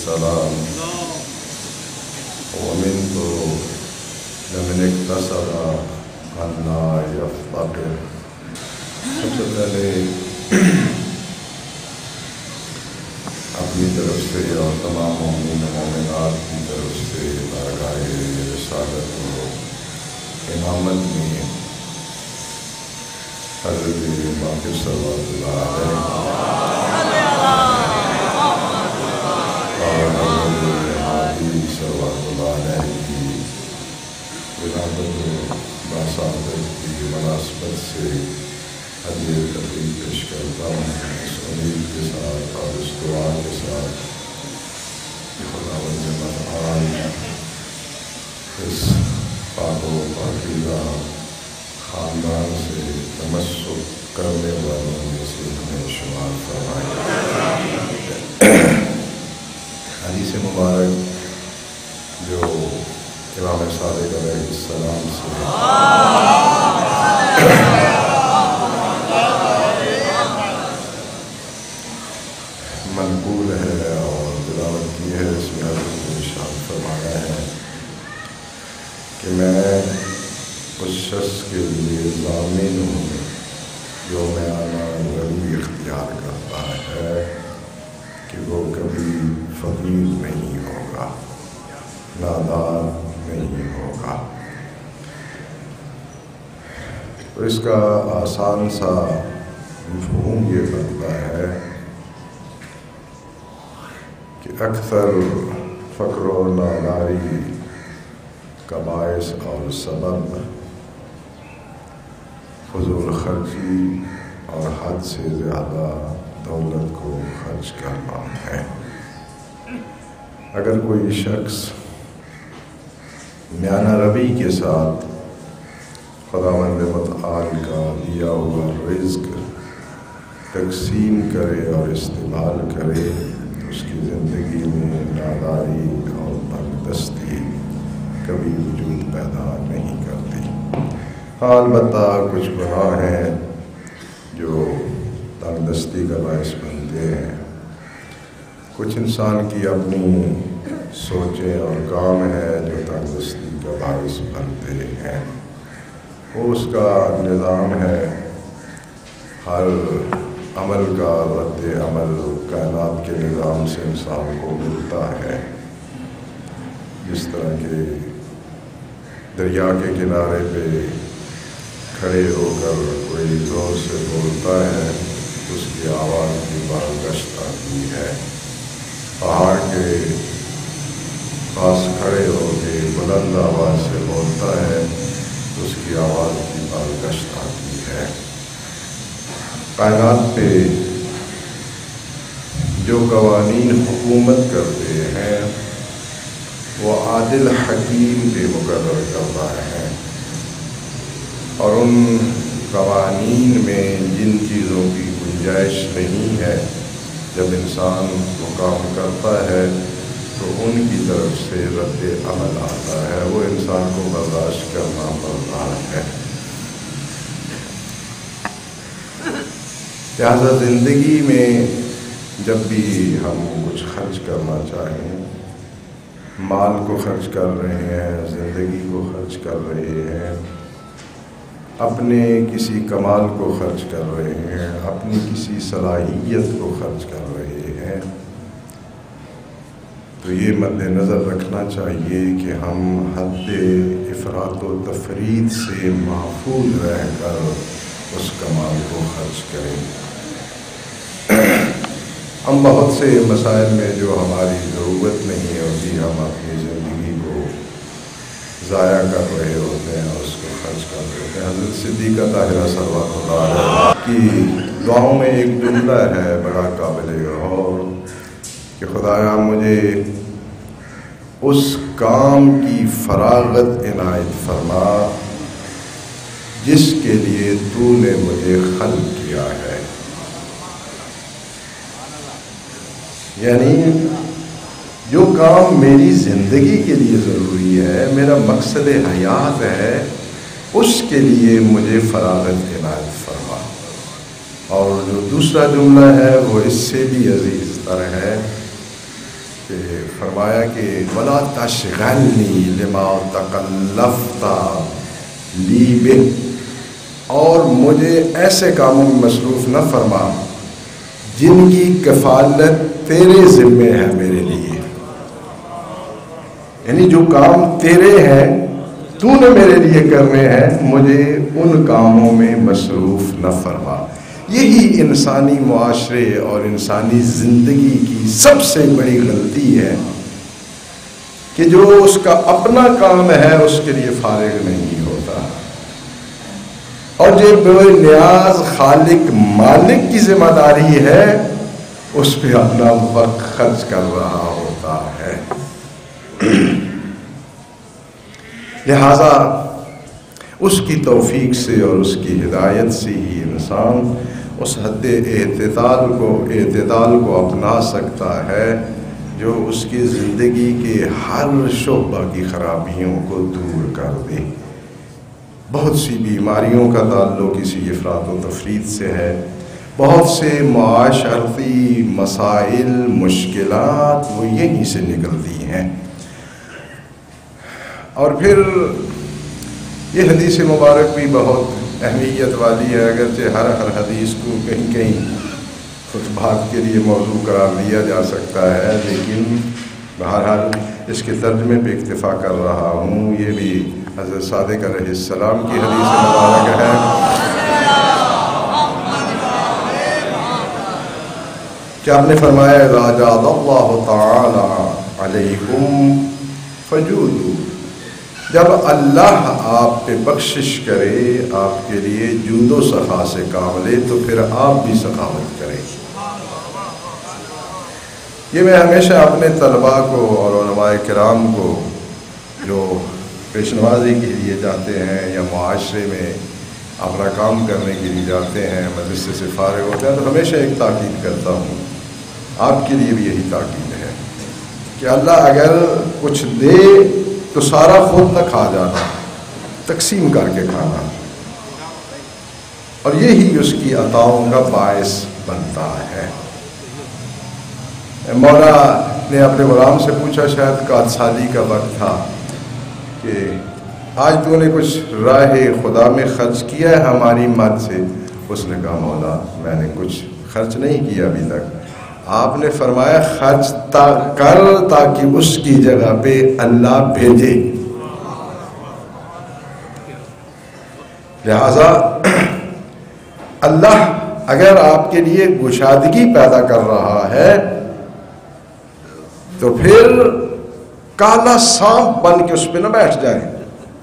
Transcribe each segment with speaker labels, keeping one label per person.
Speaker 1: السلام ومنت لمن اقتصر ان لا يفتقر. سب سے پہلے اپنی طرف سے اور تمام مومنین و مومنات کی طرف سے بارگاہ رسالت و امامت میں حضرت باقر صلوات اللہ علیہ اور حضرت ہادی صلوات اللہ علیہ کی ولادت و باسعادت کی مناسبت سے حدیع تقریب پیش کرتا ہوں، اس امید کے ساتھ اور اس دعا کے ساتھ کہ خداوند متعال اس پاک و پاکیزہ خاندان سے تمسک کرنے والوں میں سے ہمیں شمار فرمائے. حدیث مبارک جو امام صادق علیہ السلام سے منقول ہے اور تلاوت کی ہے، اس میں حضرت نے ارشاد فرمایا ہے کہ میں اس شخص کے لیے ضامن ہوں جو میں غنی اختیار کرتا ہے کہ وہ کبھی فقیر نہیں ہوگا، نادار نہیں ہوگا. تو اس کا آسان سا مفہوم یہ بنتا ہے کہ اکثر فقر و ناداری کا باعث اور سبب فضول خرچی اور حد سے زیادہ دولت کو خرچ کرنا ہے. اگر کوئی شخص میانہ روی کے ساتھ خداوند متعال کا دیا ہوا رزق تقسیم کرے اور استعمال کرے تو اس کی زندگی میں ناداری اور تنگدستی کبھی وجود پیدا نہیں کرتی. ہاں البتہ کچھ گناہ ہیں جو تنگدستی کا باعث بنتے ہیں. کچھ انسان کی اپنی سوچیں اور کام ہے جو تنگدستی کا باعث بنتے ہیں. وہ اس کا نظام ہے. ہر عمل کا رد عمل کائنات کے نظام سے انسان کو ملتا ہے. جس طرح کے دریا کے کنارے پہ کھڑے ہو کر کوئی زور سے بولتا ہے اس کی آواز کی بارگشت آتی ہے. پہاڑ کے پاس کھڑے ہو کے بلند آواز سے بولتا ہے اس کی آواز کی بارگشت آتی ہے. کائنات پہ جو قوانین حکومت کرتے ہیں وہ عادل حکیم پہ مقرر کرتا ہے، اور ان قوانین میں جن چیزوں کی گنجائش نہیں ہے جب انسان وہ کام کرتا ہے تو ان کی طرف سے رد عمل آتا ہے، وہ انسان کو برداشت کرنا پڑتا ہے. لہٰذا زندگی میں جب بھی ہم کچھ خرچ کرنا چاہیں، مال کو خرچ کر رہے ہیں، زندگی کو خرچ کر رہے ہیں، اپنے کسی کمال کو خرچ کر رہے ہیں، اپنی کسی صلاحیت کو خرچ کر رہے ہیں، تو یہ مد نظر رکھنا چاہیے کہ ہم حد افراط و تفرید سے محفوظ رہ کر اس کمال کو خرچ کریں. ہم بہت سے مسائل میں جو ہماری ضرورت نہیں ہوتی ہم اپنی زندگی کو ضائع کر رہے ہوتے ہیں اور اس کو خرچ کر رہے ہوتے ہیں. حضرت صدیقہ طاہرہ صلوات اللہ علیہ کی دعاؤں میں ایک جملہ ہے بڑا قابل غور کہ خدایا مجھے اس کام کی فراغت عنایت فرما جس کے لیے تو نے مجھے خلق کیا ہے. یعنی جو کام میری زندگی کے لیے ضروری ہے، میرا مقصد حیات ہے، اس کے لیے مجھے فراغت عنایت فرما. اور جو دوسرا جملہ ہے وہ اس سے بھی عزیز تر ہے کہ فرمایا کہ وَلَا تَشْغَلْنِي لِمَا تَكَلَّفْتَ لِي بِهِ، اور مجھے ایسے کاموں میں مصروف نہ فرما جن کی کفالت تیرے ذمے ہے میرے لیے، یعنی جو کام تیرے ہیں تو نے میرے لیے کرنے ہیں، مجھے ان کاموں میں مصروف نہ فرما۔ یہی انسانی معاشرے اور انسانی زندگی کی سب سے بڑی غلطی ہے کہ جو اس کا اپنا کام ہے اس کے لیے فارغ نہیں ہوتا، اور جو بے نیاز خالق مالک کی ذمہ داری ہے اس پہ اپنا وقت خرچ کر رہا ہوتا ہے۔ لہذا اس کی توفیق سے اور اس کی ہدایت سے ہی انسان اس حد اعتدال کو اپنا سکتا ہے جو اس کی زندگی کے ہر شعبہ کی خرابیوں کو دور کر دے۔ بہت سی بیماریوں کا تعلق اسی افراط و تفریط سے ہے، بہت سے معاشرتی مسائل مشکلات وہ یہیں سے نکلتی ہیں۔ اور پھر یہ حدیث مبارک بھی بہت اہمیت والی ہے، اگرچہ ہر حدیث کو کہیں کہیں خطبات کے لیے موضوع قرار دیا جا سکتا ہے، لیکن بہرحال اس کے ترجمے پہ اکتفا کر رہا ہوں۔ یہ بھی حضرت صادق علیہ السلام کی حدیث مبارک ہے کہ آپ نے فرمایا اذا جاد اللہ تعالی علیکم فجودوا، جب اللہ آپ پہ بخشش کرے، آپ کے لیے جود و سخا سے کام لے، تو پھر آپ بھی سخاوت کریں۔ یہ میں ہمیشہ اپنے طلباء کو اور علماء کرام کو جو پیش نوازی کے لیے جاتے ہیں یا معاشرے میں اپنا کام کرنے کے لیے جاتے ہیں، مدرسے سے فارغ ہوتے ہیں، تو ہمیشہ ایک تاکید کرتا ہوں، آپ کے لیے بھی یہی تاکید ہے کہ اللہ اگر کچھ دے تو سارا خود نہ کھا جانا، تقسیم کر کے کھانا، اور یہی اس کی عطاؤں کا باعث بنتا ہے۔ مولا نے اپنے غلام سے پوچھا، شاید قات سالی کا وقت تھا، کہ آج تو نے کچھ راہ خدا میں خرچ کیا ہے ہماری مد سے؟ اس نے کہا مولا میں نے کچھ خرچ نہیں کیا ابھی تک۔ آپ نے فرمایا خرچ کر تاکہ اس کی جگہ پہ اللہ بھیجے۔ لہذا اللہ اگر آپ کے لیے گشادگی پیدا کر رہا ہے تو پھر کالا سانپ بن کے اس پہ نہ بیٹھ جائیں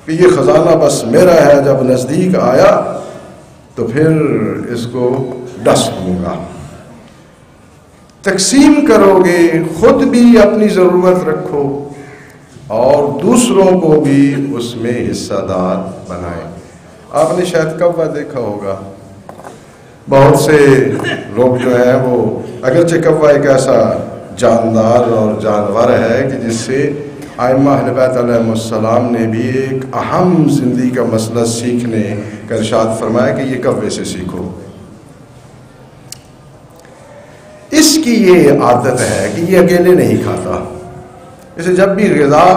Speaker 1: کہ یہ خزانہ بس میرا ہے، جب نزدیک آیا تو پھر اس کو ڈس دوں گا۔ تقسیم کرو گے، خود بھی اپنی ضرورت رکھو اور دوسروں کو بھی اس میں حصہ دار بنائیں۔ آپ نے شاید کوا دیکھا ہوگا، بہت سے لوگ جو ہیں وہ، اگرچہ کوا ایک ایسا جاندار اور جانور ہے کہ جس سے ائمہ اہل بیت علیہ السلام نے بھی ایک اہم زندگی کا مسئلہ سیکھنے کا ارشاد فرمایا کہ یہ کوے سے سیکھو۔ اس کی یہ عادت ہے کہ یہ اکیلے نہیں کھاتا، اسے جب بھی غذا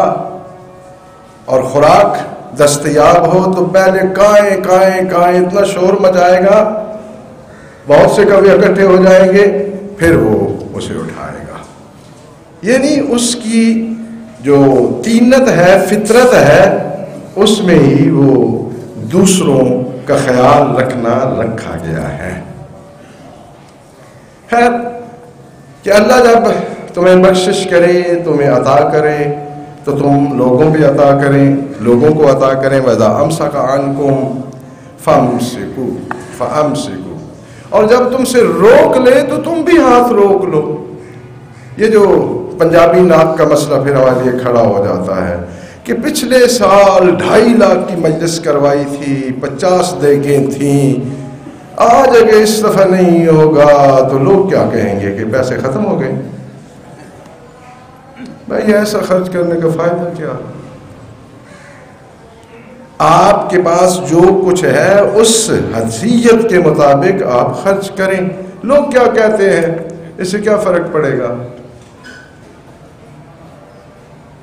Speaker 1: اور خوراک دستیاب ہو تو پہلے کائیں کائیں کائیں اتنا شور مچائے گا، بہت سے کوے اکٹھے ہو جائیں گے، پھر وہ اسے اٹھائے گا۔ یعنی اس کی جو طینت ہے، فطرت ہے، اس میں ہی وہ دوسروں کا خیال رکھنا رکھا گیا ہے۔ خیر کہ اللہ جب تمہیں بخشش کرے، تمہیں عطا کرے، تو تم لوگوں بھی عطا کریں، لوگوں کو عطا کریں۔ وَإِذَا أَمْسَكَ عَنْكُمْ فَأَمْسِكُوا، اور جب تم سے روک لے تو تم بھی ہاتھ روک لو۔ یہ جو پنجابی ناک کا مسئلہ پھر ہمارے لیے کھڑا ہو جاتا ہے کہ پچھلے سال 2.5 لاکھ کی مجلس کروائی تھی، 50 دیگیں تھیں، آج اگر اس دفعہ نہیں ہوگا تو لوگ کیا کہیں گے کہ پیسے ختم ہو گئے۔ بھائی ایسا خرچ کرنے کا فائدہ کیا؟ آپ کے پاس جو کچھ ہے اس حیثیت کے مطابق آپ خرچ کریں۔ لوگ کیا کہتے ہیں اس سے کیا فرق پڑے گا؟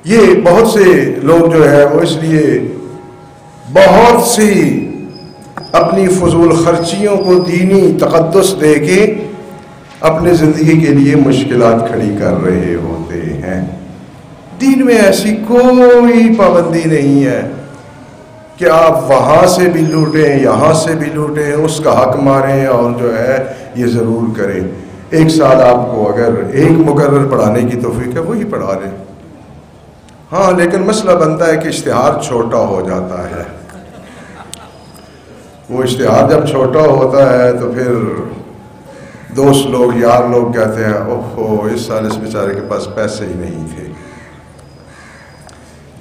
Speaker 1: یہ بہت سے لوگ جو ہے وہ اس لیے بہت سی اپنی فضول خرچیوں کو دینی تقدس دے کے اپنے زندگی کے لیے مشکلات کھڑی کر رہے ہوتے ہیں۔ دین میں ایسی کوئی پابندی نہیں ہے کہ آپ وہاں سے بھی لوٹیں یہاں سے بھی لوٹیں، اس کا حق ماریں اور جو ہے یہ ضرور کریں۔ ایک سال آپ کو اگر ایک مقرر پڑھانے کی توفیق ہے وہی پڑھا لیں، ہاں لیکن مسئلہ بنتا ہے کہ اشتہار چھوٹا ہو جاتا ہے۔ وہ اشتہار جب چھوٹا ہوتا ہے تو پھر دوست لوگ یار لوگ کہتے ہیں اوہو اس سال اس بیچارے کے پاس پیسے ہی نہیں تھے۔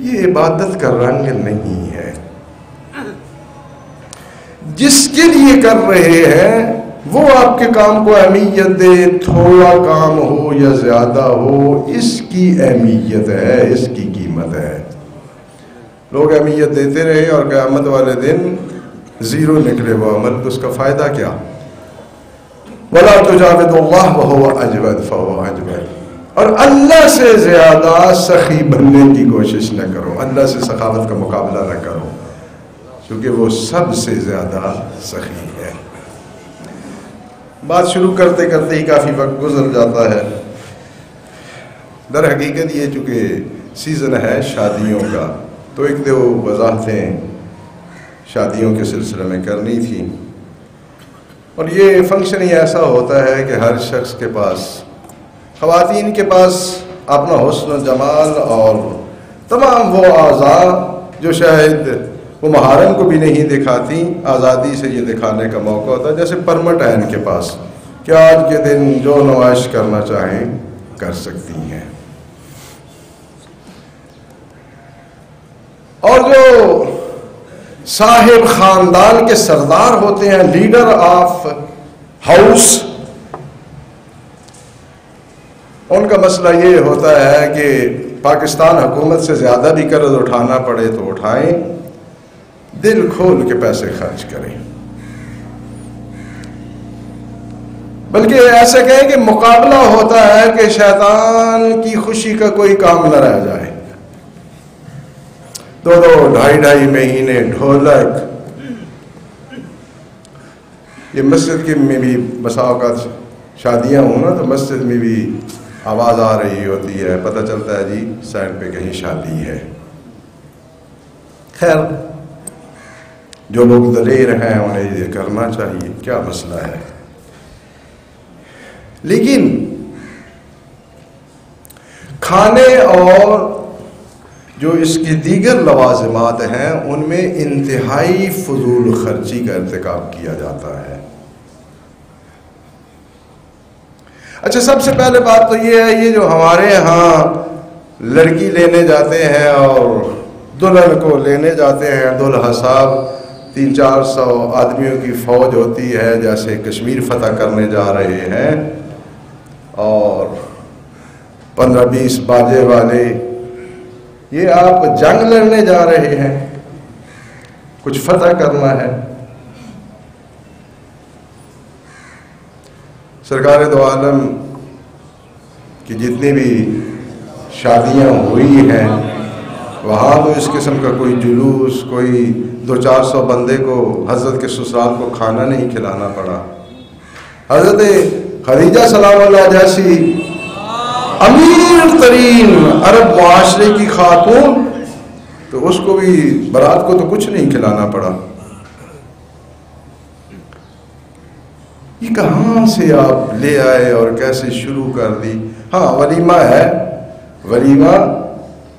Speaker 1: یہ عبادت کا رنگ نہیں ہے۔ جس کے لیے کر رہے ہیں وہ آپ کے کام کو اہمیت دے، تھوڑا کام ہو یا زیادہ ہو، اس کی اہمیت ہے، اس کی قیمت ہے۔ لوگ اہمیت دیتے رہے اور قیامت والے دن زیرو نکلے وہ عمل، تو اس کا فائدہ کیا؟ وَلَا تُجَاوِدُ اللَّهَ وَهُوَ أَجْوَدُ فَهُوَ أَجْوَدُ، اور اللہ سے زیادہ سخی بننے کی کوشش نہ کرو، اللہ سے سخاوت کا مقابلہ نہ کرو، کیونکہ وہ سب سے زیادہ سخی ہے۔ بات شروع کرتے کرتے ہی کافی وقت گزر جاتا ہے۔ در حقیقت یہ چونکہ سیزن ہے شادیوں کا، تو ایک دو وضاحتیں شادیوں کے سلسلے میں کرنی تھی۔ اور یہ فنکشن ہی ایسا ہوتا ہے کہ ہر شخص کے پاس، خواتین کے پاس اپنا حسن و جمال اور تمام وہ اعضاء جو شاید وہ محارم کو بھی نہیں دکھاتی، آزادی سے یہ دکھانے کا موقع ہوتا ہے، جیسے پرمٹ ہے ان کے پاس کہ آج کے دن جو نمائش کرنا چاہیں کر سکتی ہیں۔ اور جو صاحب خاندان کے سردار ہوتے ہیں، لیڈر آف ہاؤس، ان کا مسئلہ یہ ہوتا ہے کہ پاکستان حکومت سے زیادہ بھی قرض اٹھانا پڑے تو اٹھائیں، دل کھول کے پیسے خرچ کریں، بلکہ ایسے کہیں کہ مقابلہ ہوتا ہے کہ شیطان کی خوشی کا کوئی کام نہ رہ جائے۔ دو ڈھائی مہینے ڈھولک، یہ مسجد کے میں بھی بسا اوقات شادیاں ہوں نا تو مسجد میں بھی آواز آ رہی ہوتی ہے، پتہ چلتا ہے جی سائڈ پہ کہیں شادی ہے۔ خیر جو لوگ دلیر ہیں انہیں یہ کرنا چاہیے، کیا مسئلہ ہے؟ لیکن کھانے اور جو اس کی دیگر لوازمات ہیں ان میں انتہائی فضول خرچی کا ارتکاب کیا جاتا ہے۔ اچھا، سب سے پہلے بات تو یہ ہے، یہ جو ہمارے ہاں لڑکی لینے جاتے ہیں اور دلہن کو لینے جاتے ہیں، دلہا صاحب 300-400 آدمیوں کی فوج ہوتی ہے، جیسے کشمیر فتح کرنے جا رہے ہیں، اور 15-20 باجے والے، یہ آپ جنگ لڑنے جا رہے ہیں، کچھ فتح کرنا ہے۔ سرکار دو عالم کی جتنی بھی شادیاں ہوئی ہیں وہاں تو اس قسم کا کوئی جلوس، کوئی 200-400 بندے کو حضرت کے سسرال کو کھانا نہیں کھلانا پڑا۔ حضرت خدیجہ سلام اللہ جیسی امیر ترین عرب معاشرے کی خاتون، تو اس کو بھی برات کو تو کچھ نہیں کھلانا پڑا۔ یہ کہاں سے آپ لے آئے اور کیسے شروع کر دی؟ ہاں ولیمہ ہے، ولیمہ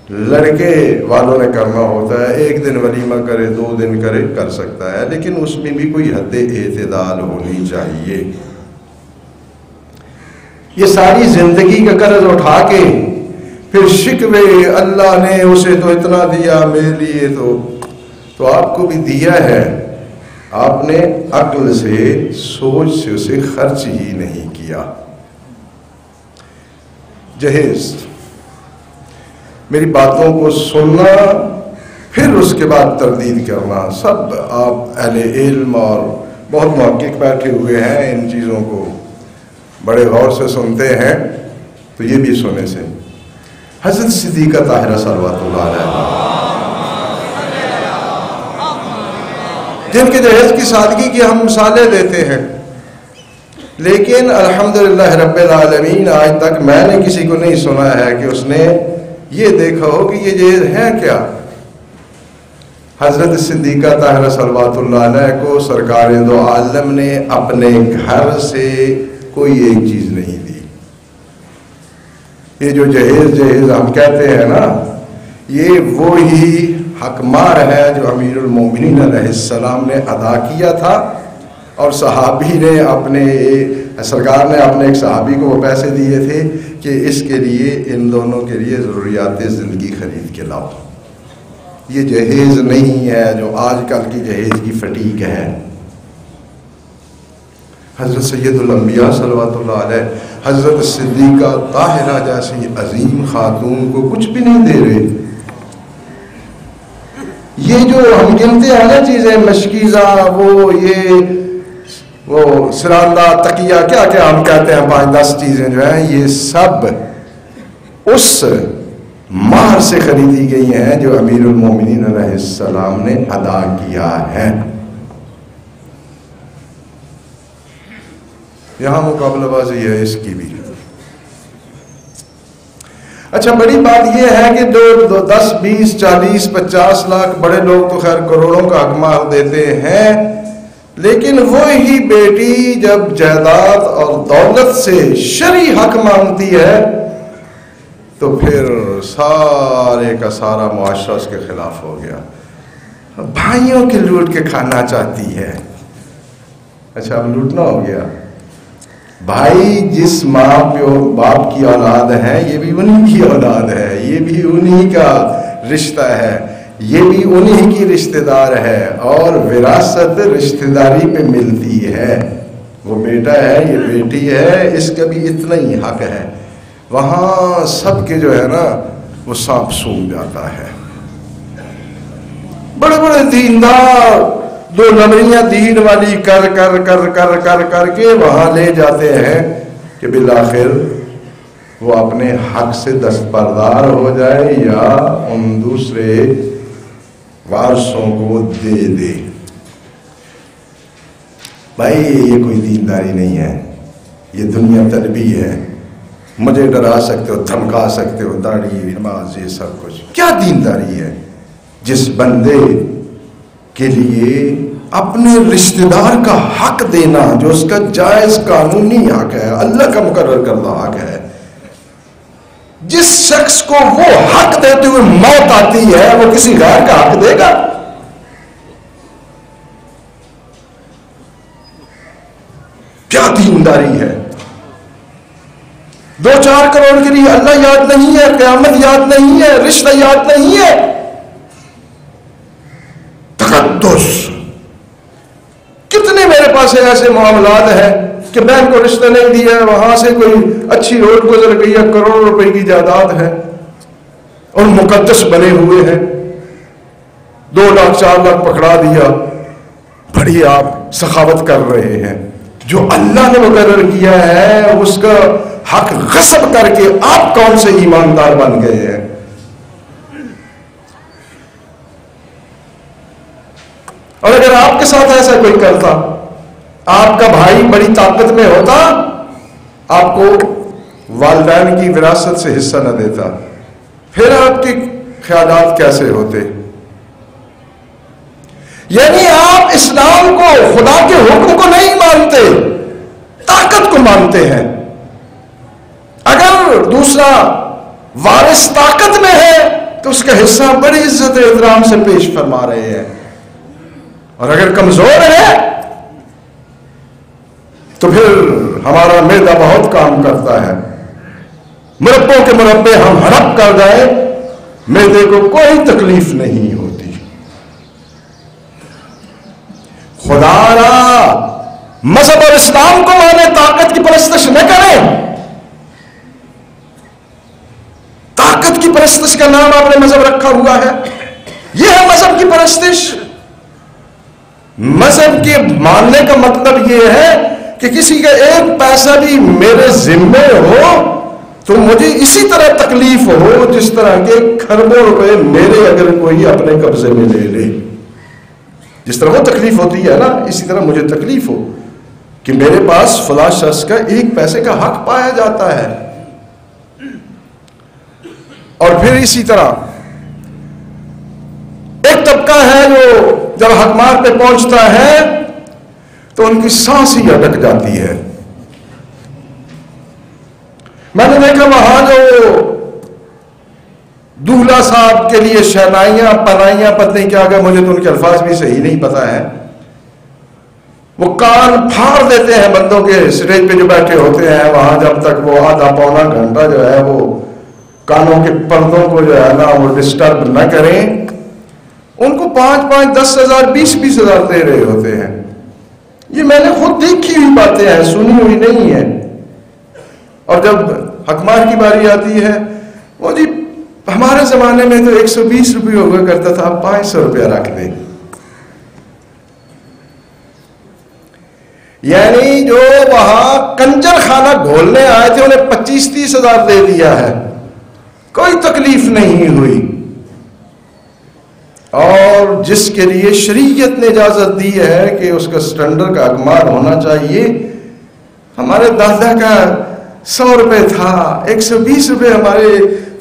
Speaker 1: لڑکے والوں نے کرنا ہوتا ہے، ایک دن ولیمہ کرے 2 دن کرے کر سکتا ہے، لیکن اس میں بھی کوئی حد اعتدال ہونی چاہیے۔ یہ ساری زندگی کا قرض اٹھا کے پھر شکوے اللہ نے اسے تو اتنا دیا میرے لیے تو آپ کو بھی دیا ہے، آپ نے عقل سے سوچ سے اسے خرچ ہی نہیں کیا۔ جہیز میری باتوں کو سننا، پھر اس کے بعد تردید کرنا، سب آپ اہل علم اور بہت محقق بیٹھے ہوئے ہیں، ان چیزوں کو بڑے غور سے سنتے ہیں، تو یہ بھی سنے سے حضرت صدیقہ طاہرہ صلوات اللہ علیہ، جن کے جہیز کی سادگی کی ہم مثالیں دیتے ہیں، لیکن الحمدللہ رب العالمین آج تک میں نے کسی کو نہیں سنا ہے کہ اس نے یہ دیکھا ہو کہ یہ جہیز ہے کیا۔ حضرت صدیقہ طاہرہ صلوات اللہ علیہ کو سرکار دو عالم نے اپنے گھر سے کوئی ایک چیز نہیں دی۔ یہ جو جہیز ہم کہتے ہیں نا، یہ وہی حقمار ہے جو امیر المومنین علیہ السلام نے ادا کیا تھا، اور صحابی نے سرکار نے اپنے ایک صحابی کو وہ پیسے دیے تھے کہ اس کے لیے ان دونوں کے لیے ضروریات زندگی خرید کے لاؤ۔ یہ جہیز نہیں ہے جو آج کل کی جہیز کی فٹیک ہے۔ حضرت سید الانبیاء صلوات اللہ علیہ، حضرت صدیقہ طاہرہ جیسی عظیم خاتون کو کچھ بھی نہیں دے رہے۔ یہ جو ہم گنتے ہیں نا چیزیں، مشکیزہ، وہ سراندہ، تکیہ، کیا کیا ہم کہتے ہیں، 5-10 چیزیں جو ہیں، یہ سب اس مہر سے خریدی گئی ہیں جو امیر المومنین علیہ السلام نے ادا کیا ہے۔ یہاں مقابلہ بازی ہے اس کی بھی۔ اچھا، بڑی بات یہ ہے کہ 10 20 40 50 لاکھ، بڑے لوگ تو خیر کروڑوں کا حق مہر دیتے ہیں، لیکن وہی بیٹی جب جائیداد اور دولت سے شرعی حق مانگتی ہے تو پھر سارے کا سارا معاشرہ اس کے خلاف ہو گیا، بھائیوں کے لوٹ کے کھانا چاہتی ہے۔ اچھا، اب لوٹنا ہو گیا۔ بھائی جس ماں باپ کی اولاد ہے، یہ بھی انہی کی اولاد ہے، یہ بھی انہی کا رشتہ ہے، یہ بھی انہی کی رشتہ دار ہے، اور وراثت رشتہ داری پہ ملتی ہے۔ وہ بیٹا ہے، یہ بیٹی ہے، اس کا بھی اتنا ہی حق ہے۔ وہاں سب کے جو ہے نا وہ سانپ سونگ جاتا ہے۔ بڑے بڑے دیندار 2 نمبریاں دین والی کر کر کر کر کر کر کے وہاں لے جاتے ہیں کہ بالآخر وہ اپنے حق سے دستبردار ہو جائے یا ان دوسرے وارثوں کو دے دے۔ بھائی یہ کوئی دینداری نہیں ہے، یہ دنیا طلبی ہے۔ مجھے ڈرا سکتے ہو، دھمکا سکتے ہو، داڑھی، نماز، یہ سب کچھ کیا دینداری ہے؟ جس بندے کے لیے اپنے رشتہ دار کا حق دینا جو اس کا جائز قانونی حق ہے، اللہ کا مقرر کردہ حق ہے، جس شخص کو وہ حق دیتے ہوئے موت آتی ہے، وہ کسی غیر کا حق دے گا؟ کیا دینداری ہے؟ 2-4 کروڑ کے لیے اللہ یاد نہیں ہے، قیامت یاد نہیں ہے، رشتہ یاد نہیں ہے۔ تقدس، کتنے میرے پاس ایسے معاملات ہیں کہ بینک کو رشتہ نہیں دیا ہے، وہاں سے کوئی اچھی روڈ گزر گئی ہے، کروڑ روپے کی جائیداد ہے اور مقدس بنے ہوئے ہیں، 2 لاکھ 4 لاکھ پکڑا دیا، بڑی آپ سخاوت کر رہے ہیں۔ جو اللہ نے مقرر کیا ہے اس کا حق غصب کر کے آپ کون سے ایماندار بن گئے ہیں؟ اور اگر آپ کے ساتھ ایسا کوئی کرتا، آپ کا بھائی بڑی طاقت میں ہوتا، آپ کو والدین کی وراثت سے حصہ نہ دیتا، پھر آپ کے خیالات کیسے ہوتے؟ یعنی آپ اسلام کو، خدا کے حکم کو نہیں مانتے، طاقت کو مانتے ہیں۔ اگر دوسرا وارث طاقت میں ہے تو اس کا حصہ بڑی عزت احترام سے پیش فرما رہے ہیں، اور اگر کمزور ہے تو پھر ہمارا معدہ بہت کام کرتا ہے، مربوں کے مربے ہم ہڑپ کر جائیں، معدے کو کوئی تکلیف نہیں ہوتی۔ خدا را مذہب اور اسلام کو مانے، طاقت کی پرستش نہ کریں۔ طاقت کی پرستش کا نام آپ نے مذہب رکھا ہوا ہے، یہ ہے مذہب کی پرستش۔ مذہب کے ماننے کا مطلب یہ ہے کہ کسی کا ایک پیسہ بھی میرے ذمے ہو تو مجھے اسی طرح تکلیف ہو جس طرح کے کھربوں روپے میرے اگر کوئی اپنے قبضے میں لے لے، جس طرح وہ تکلیف ہوتی ہے نا، اسی طرح مجھے تکلیف ہو کہ میرے پاس فلاں شخص کا ایک پیسے کا حق پایا جاتا ہے۔ اور پھر اسی طرح ایک طبقہ ہے جو جب حکمار پہ پہنچتا ہے تو ان کی سانس ہی اٹک جاتی ہے۔ میں نے دیکھا وہاں جو دولہا صاحب کے لیے شہنائیاں پنائیاں پتہ نہیں کیا گیا، مجھے تو ان کے الفاظ بھی صحیح نہیں پتا ہے، وہ کان پھاڑ دیتے ہیں بندوں کے اسٹیج پہ جو بیٹھے ہوتے ہیں وہاں، جب تک وہ آدھا پونا گھنٹہ جو ہے وہ کانوں کے پردوں کو جو ہے نا وہ ڈسٹرب نہ کریں، ان کو 5,000 10,000 20,000 دے رہے ہوتے ہیں۔ یہ میں نے خود دیکھی ہوئی باتیں ہیں، سنی ہوئی نہیں ہے۔ اور جب حکمار کی باری آتی ہے، وہ جی ہمارے زمانے میں تو 120 روپے ہوا کرتا تھا، 500 روپیہ رکھ دیں۔ یعنی جو وہاں کنجر خانہ گھولنے آئے تھے انہیں 25-30 ہزار دے دیا ہے، کوئی تکلیف نہیں ہوئی۔ اور جس کے لیے شریعت نے اجازت دی ہے کہ اس کا سٹینڈر کا حکمار ہونا چاہیے، ہمارے دادا کا 100 روپے تھا، 120 روپے ہمارے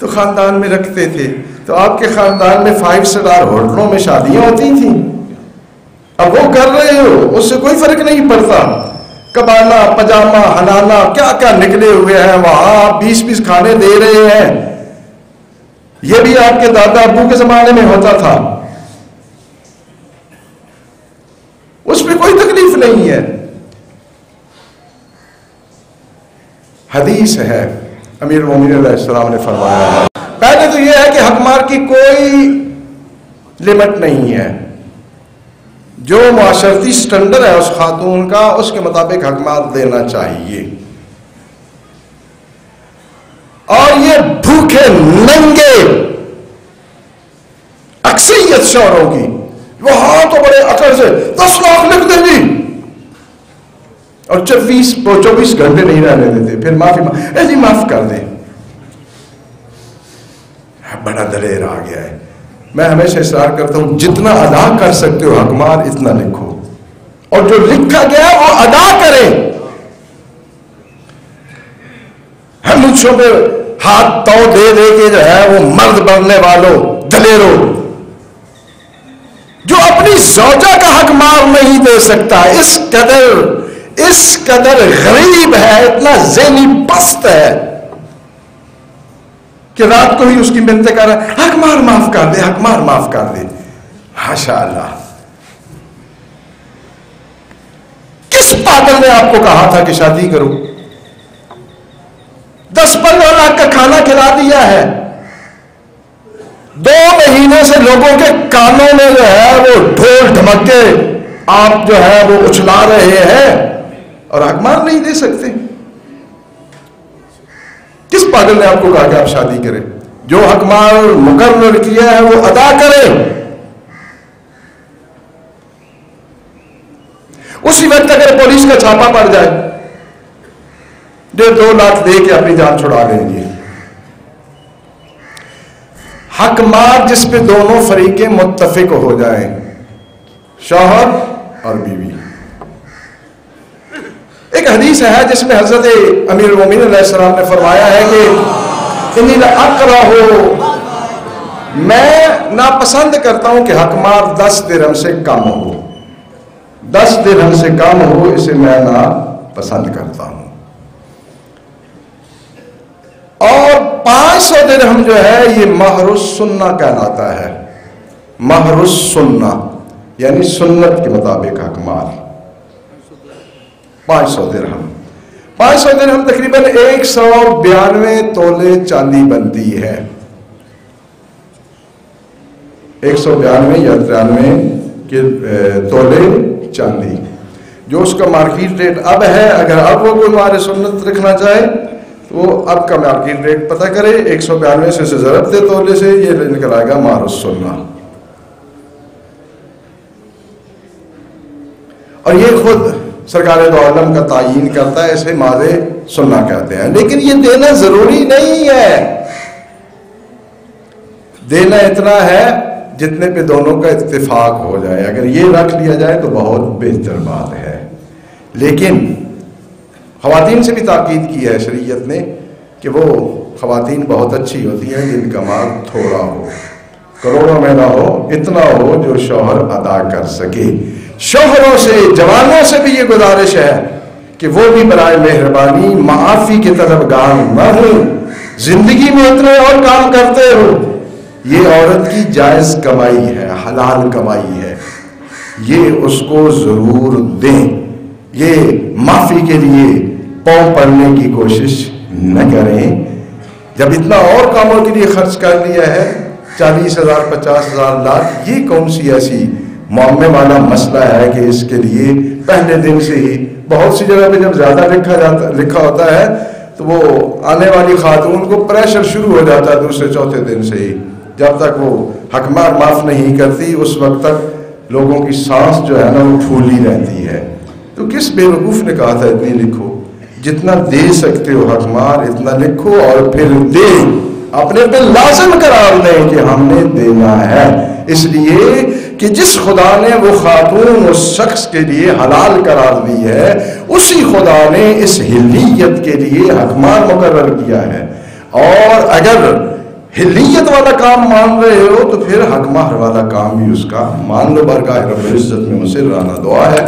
Speaker 1: تو خاندان میں رکھتے تھے۔ تو آپ کے خاندان میں 5 اسٹار ہوٹلوں میں شادیاں ہوتی تھیں، اب وہ کر رہے ہو، اس سے کوئی فرق نہیں پڑتا۔ کبانا پجامہ ہنانا کیا کیا نکلے ہوئے ہیں وہاں، 20 کھانے دے رہے ہیں۔ یہ بھی آپ کے دادا ابو کے زمانے میں ہوتا تھا، اس میں کوئی تکلیف نہیں ہے۔ حدیث ہے، امیر المومنین علیہ السلام نے فرمایا ہے، پہلے تو یہ ہے کہ حکمار کی کوئی لمٹ نہیں ہے، جو معاشرتی سٹینڈر ہے اس خاتون کا اس کے مطابق حکمار دینا چاہیے۔ اور یہ بھوکے ننگے اکثریت شوہروں کی، وہاں تو بڑے اکڑ سے 10 لاکھ لکھ دیں گی اور 24 گھنٹے نہیں رہنے دیتے، پھر معافی جی معاف کر دیں۔ بڑا دلیر آ گیا ہے۔ میں ہمیشہ اصرار کرتا ہوں جتنا ادا کر سکتے ہو حکمار اتنا لکھو، اور جو لکھا گیا وہ ادا کریں۔ ہم مجھوں پہ ہاتھ تو دے دے کے جو ہے وہ مرد بننے والوں دلیروں، جو اپنی زوجہ کا حق مار نہیں دے سکتا، اس قدر غریب ہے، اتنا ذہنی پست ہے کہ رات کو ہی اس کی منتیں کر رہا ہے، حق مار معاف کر دے، حق مار معاف کر دے۔ ماشاء اللہ، کس پاگل نے آپ کو کہا تھا کہ شادی کرو؟ 10-15 لاکھ کا کھانا کھلا دیا ہے، 2 مہینے سے لوگوں کے کانوں میں جو ہے وہ ڈھول ڈھمکے آپ جو ہے وہ اچھلا رہے ہیں اور حکمار نہیں دے سکتے۔ کس پاگل نے آپ کو کہا کہ آپ شادی کریں؟ جو حکمار مقرر کیا ہے وہ ادا کریں۔ اسی وقت اگر پولیس کا چھاپا پڑ جائے، 1.5-2 لاکھ دے کے اپنی جان چھڑا لیں گے۔ حکمار جس پہ دونوں فریقیں متفق ہو جائیں، شوہر اور بیوی۔ ایک حدیث ہے جس میں حضرت امیر المومنین علیہ السلام نے فرمایا ہے کہ انی لاکرہ، میں ناپسند کرتا ہوں کہ حکمار 10 درہم سے کم ہو، 10 درہم سے کم ہو، اسے میں ناپسند کرتا ہوں۔ اور 500 درہم جو ہے یہ مہر السنہ کہلاتا ہے، مہر السنہ یعنی سنت کے مطابق حکمار 500 درہم۔ 500 درہم تقریباً 192 تولے چاندی بنتی ہے، 192 یا 93 کے تولے چاندی، جو اس کا مارکیٹ ریٹ اب ہے۔ اگر اب وہ کوئی مہر سنت رکھنا چاہے تو وہ اب کا مارکیٹ ریٹ پتہ کرے، 192 سے ضرب دے تولے سے، یہ نکل آئے گا مہر السنہ۔ اور یہ خود سرکار دو عالم کا تعیین کرتا ہے، اسے مہر سننا کہتے ہیں. لیکن یہ دینا ضروری نہیں ہے. دینا اتنا ہے جتنے پہ دونوں کا اتفاق ہو جائے. اگر یہ رکھ لیا جائے تو بہت بہتر بات ہے. لیکن خواتین سے بھی تاکید کی ہے شریعت نے کہ وہ خواتین بہت اچھی ہوتی ہیں جن کا مال تھوڑا ہو, کروڑوں میں نہ ہو, اتنا ہو جو شوہر ادا کر سکے. شوہروں سے, جوانوں سے بھی یہ گزارش ہے کہ وہ بھی برائے مہربانی معافی کی طرف گام نہ ہوں. زندگی میں اتنے اور کام کرتے ہو, یہ عورت کی جائز کمائی ہے, حلال کمائی ہے, یہ اس کو ضرور دیں. یہ معافی کے لیے پاؤں پڑنے کی کوشش نہ کریں. جب اتنا اور کاموں کے لیے خرچ کر لیا ہے 40,000 50,000 لاکھ, یہ کون سی ایسی معاملے والا مسئلہ ہے کہ اس کے لیے پہلے دن سے ہی, بہت سی جگہ پہ جب زیادہ لکھا ہوتا ہے تو وہ آنے والی خاتون کو پریشر شروع ہو جاتا ہے دوسرے چوتھے دن سے ہی. جب تک وہ حکمار معاف نہیں کرتی اس وقت تک لوگوں کی سانس جو ہے نا وہ پھولی رہتی ہے. تو کس بیوقوف نے کہا تھا اتنی لکھو؟ جتنا دے سکتے ہو حکمار اتنا لکھو اور پھر دے, اپنے پہ لازم قرار دیں کہ ہم نے دینا ہے. اس لیے کہ جس خدا نے وہ خاتون اس شخص کے لیے حلال قرار دی ہے, اسی خدا نے اس حلیت کے لیے حکمار مقرر کیا ہے. اور اگر حلیت والا کام مان رہے ہو تو پھر حکمار والا کام بھی اس کا مان لو. برگاہ رب العزت میں مصرانہ دعا ہے.